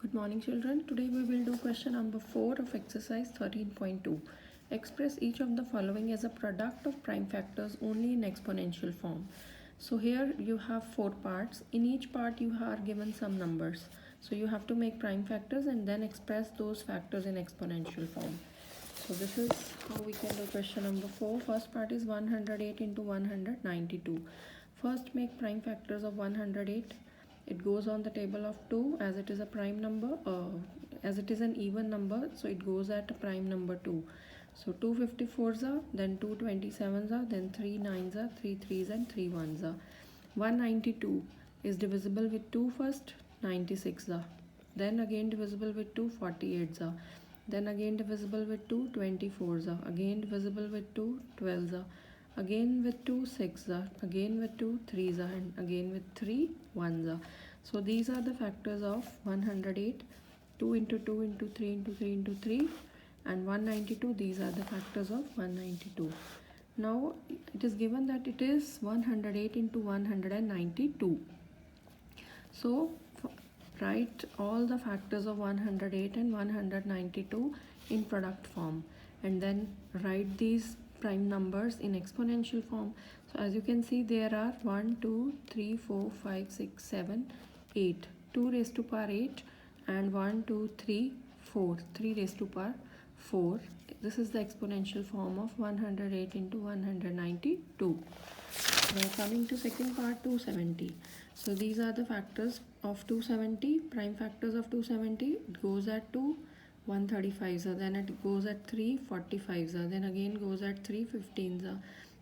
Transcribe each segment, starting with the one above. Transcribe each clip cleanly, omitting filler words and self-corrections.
Good morning children. Today we will do question number 4 of exercise 13.2. Express each of the following as a product of prime factors only in exponential form. So here you have 4 parts. In each part you are given some numbers. So you have to make prime factors and then express those factors in exponential form. So this is how we can do question number 4. First part is 108 into 192. First make prime factors of 108. It goes on the table of 2 as it is a prime number, as it is an even number, so it goes at a prime number 2. So 2 54s are, then 2 27s are, then 3 9s are, 3 3s and 3 1s are. 192 is divisible with 2 first, 96 are. Then again divisible with 2, 48s are. Then again divisible with 2, 24s are. Again divisible with 2, 12s are. Again with 2, 6 are. Again with 2, 3s are. And again with 3, 1s are. So these are the factors of 108. 2 into 2 into 3 into 3 into 3 and 192. These are the factors of 192. Now it is given that it is 108 into 192. So write all the factors of 108 and 192 in product form and then write these prime numbers in exponential form. So as you can see, there are 1 2 3 4 5 6 7 8, 2 raised to power 8 and 1 2 3 4, 3 raised to power 4. This is the exponential form of 108 into 192. Now coming to second part, 270. So these are the factors of 270, prime factors of 270. It goes at 2, 135s, then it goes at 3, 45s, then again goes at 3, 15s,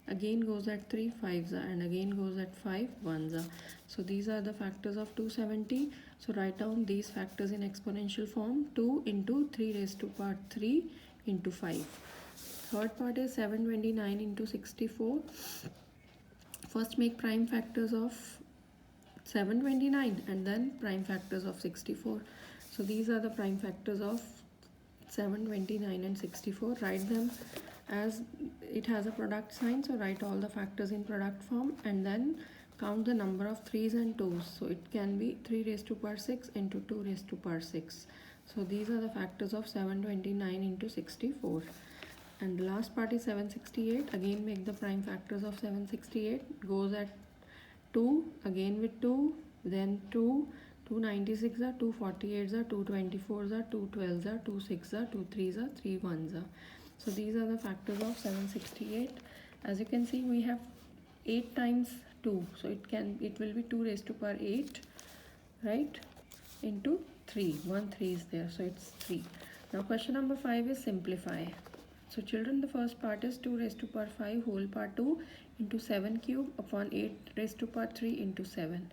again goes at 3, 5s, and again goes at 5, 1s. So these are the factors of 270. So write down these factors in exponential form. 2 into 3 raised to power 3 into 5. Third part is 729 into 64. First make prime factors of 729 and then prime factors of 64. So these are the prime factors of 729 and 64. Write them as it has a product sign, so write all the factors in product form and then count the number of 3's and 2's. So it can be 3 raised to power 6 into 2 raised to power 6. So these are the factors of 729 into 64. And the last part is 768. Again make the prime factors of 768. Goes at 2, again with 2, then 2, 296 are, 248s are, 224s are, 212s are, 26 are, 23s are, 3 1s are. So these are the factors of 768. As you can see, we have 8 times 2. So it will be 2 raised to power 8, right, into 3. 1 3 is there, so it's 3. Now question number 5 is simplify. So children, the first part is 2 raised to power 5 whole power 2 into 7 cube upon 8 raised to power 3 into 7.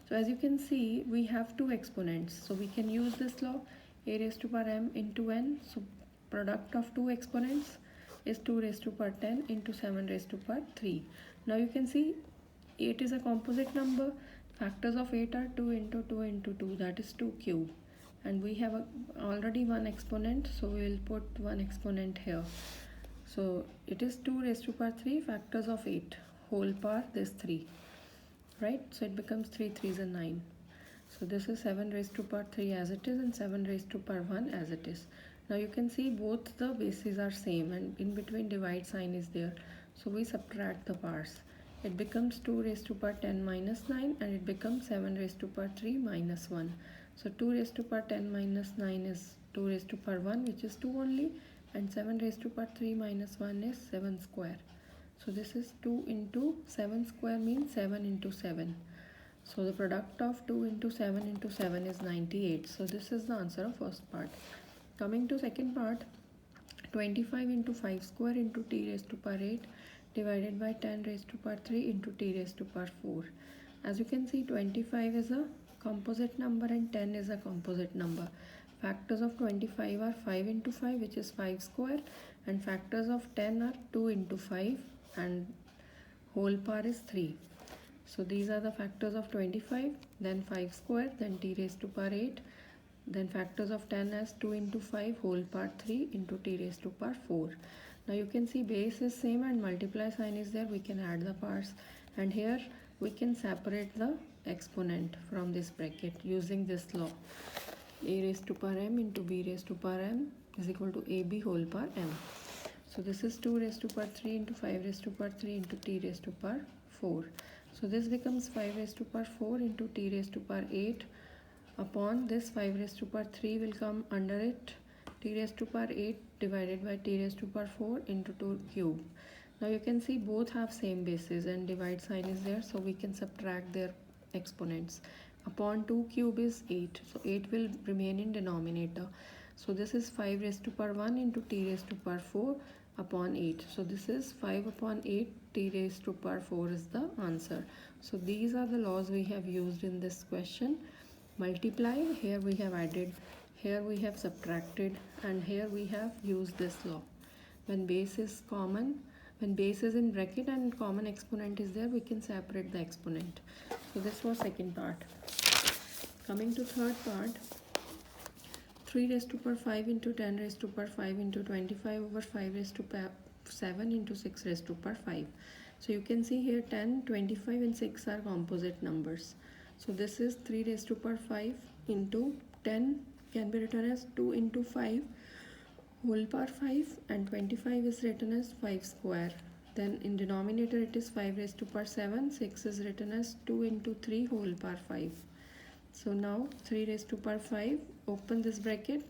So as you can see, we have two exponents. So we can use this law, a raised to power m into n. So product of two exponents is 2 raised to power 10 into 7 raised to power 3. Now you can see 8 is a composite number. Factors of 8 are 2 into 2 into 2, that is 2 cube. And we have already one exponent, so we will put one exponent here. So it is 2 raised to power 3, factors of 8 whole power this 3, right? So it becomes 3 3s and 9. So this is 7 raised to power 3 as it is and 7 raised to power 1 as it is. Now you can see both the bases are same and in between divide sign is there. So we subtract the powers. It becomes 2 raised to power 10 minus 9 and it becomes 7 raised to power 3 minus 1. So 2 raised to power 10 minus 9 is 2 raised to power 1, which is 2 only, and 7 raised to power 3 minus 1 is 7 square. So this is 2 into 7 square means 7 into 7. So the product of 2 into 7 into 7 is 98. So this is the answer of first part. Coming to second part, 25 into 5 square into t raised to power 8 divided by 10 raised to power 3 into t raised to power 4. As you can see, 25 is a composite number and 10 is a composite number. Factors of 25 are 5 into 5, which is 5 square, and factors of 10 are 2 into 5 and whole power is 3. So these are the factors of 25, then 5 square, then t raised to power 8, then factors of 10 as 2 into 5 whole power 3 into t raised to power 4. Now you can see base is same and multiply sign is there. We can add the powers, and here we can separate the exponent from this bracket using this law. a raised to power m into b raised to power m is equal to ab whole power m. So this is 2 raised to power 3 into 5 raised to power 3 into t raised to power 4. So this becomes 5 raised to power 4 into t raised to power 8 upon this 5 raised to power 3 will come under it, t raised to power 8 divided by t raised to power 4 into 2 cube. Now you can see both have same bases and divide sign is there, so we can subtract their exponents. Upon 2 cube is 8, so 8 will remain in denominator. So this is 5 raised to power 1 into t raised to power 4 upon 8. So this is 5 upon 8 t raised to power 4 is the answer. So these are the laws we have used in this question. Multiply, here we have added, here we have subtracted, and here we have used this law. When base is common, when base is in bracket and common exponent is there, we can separate the exponent. So this was second part. Coming to third part, 3 raised to power 5 into 10 raised to power 5 into 25 over 5 raised to power 7 into 6 raised to power 5. So you can see here 10, 25 and 6 are composite numbers. So this is 3 raised to power 5 into 10 can be written as 2 into 5 whole power 5, and 25 is written as 5 square. Then in denominator it is 5 raised to power 7, 6 is written as 2 into 3 whole power 5. So now 3 raised to power 5, open this bracket,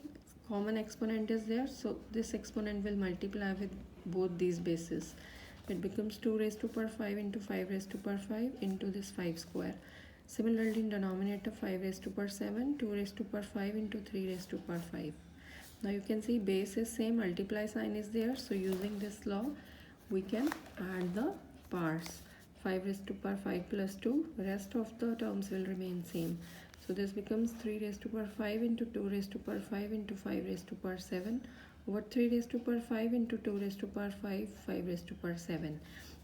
common exponent is there, so this exponent will multiply with both these bases. It becomes 2 raised to power 5 into 5 raised to power 5 into this 5 square. Similarly in denominator 5 raised to power 7, 2 raised to power 5 into 3 raised to power 5. Now you can see base is same, multiply sign is there, so using this law we can add the powers. 5 raised to power 5 plus 2, rest of the terms will remain same. So this becomes 3 raised to power 5 into 2 raised to power 5 into 5 raised to power 7 over 3 raised to power 5 into 2 raised to power 5, 5 raised to power 7.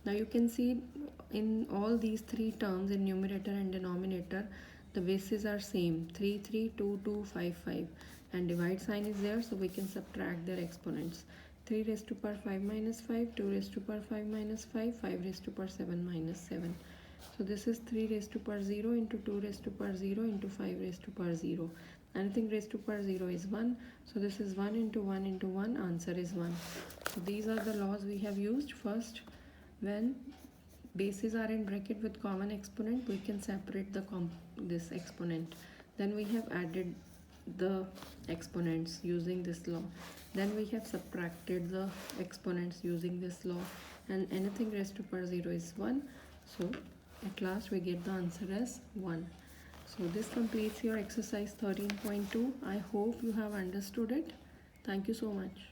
Now you can see in all these three terms in numerator and denominator, the bases are same, 3, 3, 2, 2, 5, 5, and divide sign is there, so we can subtract their exponents. 3 raised to power 5 minus 5, 2 raised to power 5 minus 5, 5 raised to power 7 minus 7. So this is 3 raised to power 0 into 2 raised to power 0 into 5 raised to power 0. Anything raised to power 0 is 1. So this is 1 into 1 into 1, answer is 1. So these are the laws we have used. First, when bases are in bracket with common exponent, we can separate this exponent. Then we have added the exponents using this law. Then we have subtracted the exponents using this law, and anything raised to power 0 is 1. So at last we get the answer as 1. So this completes your exercise 13.2. I hope you have understood it. Thank you so much.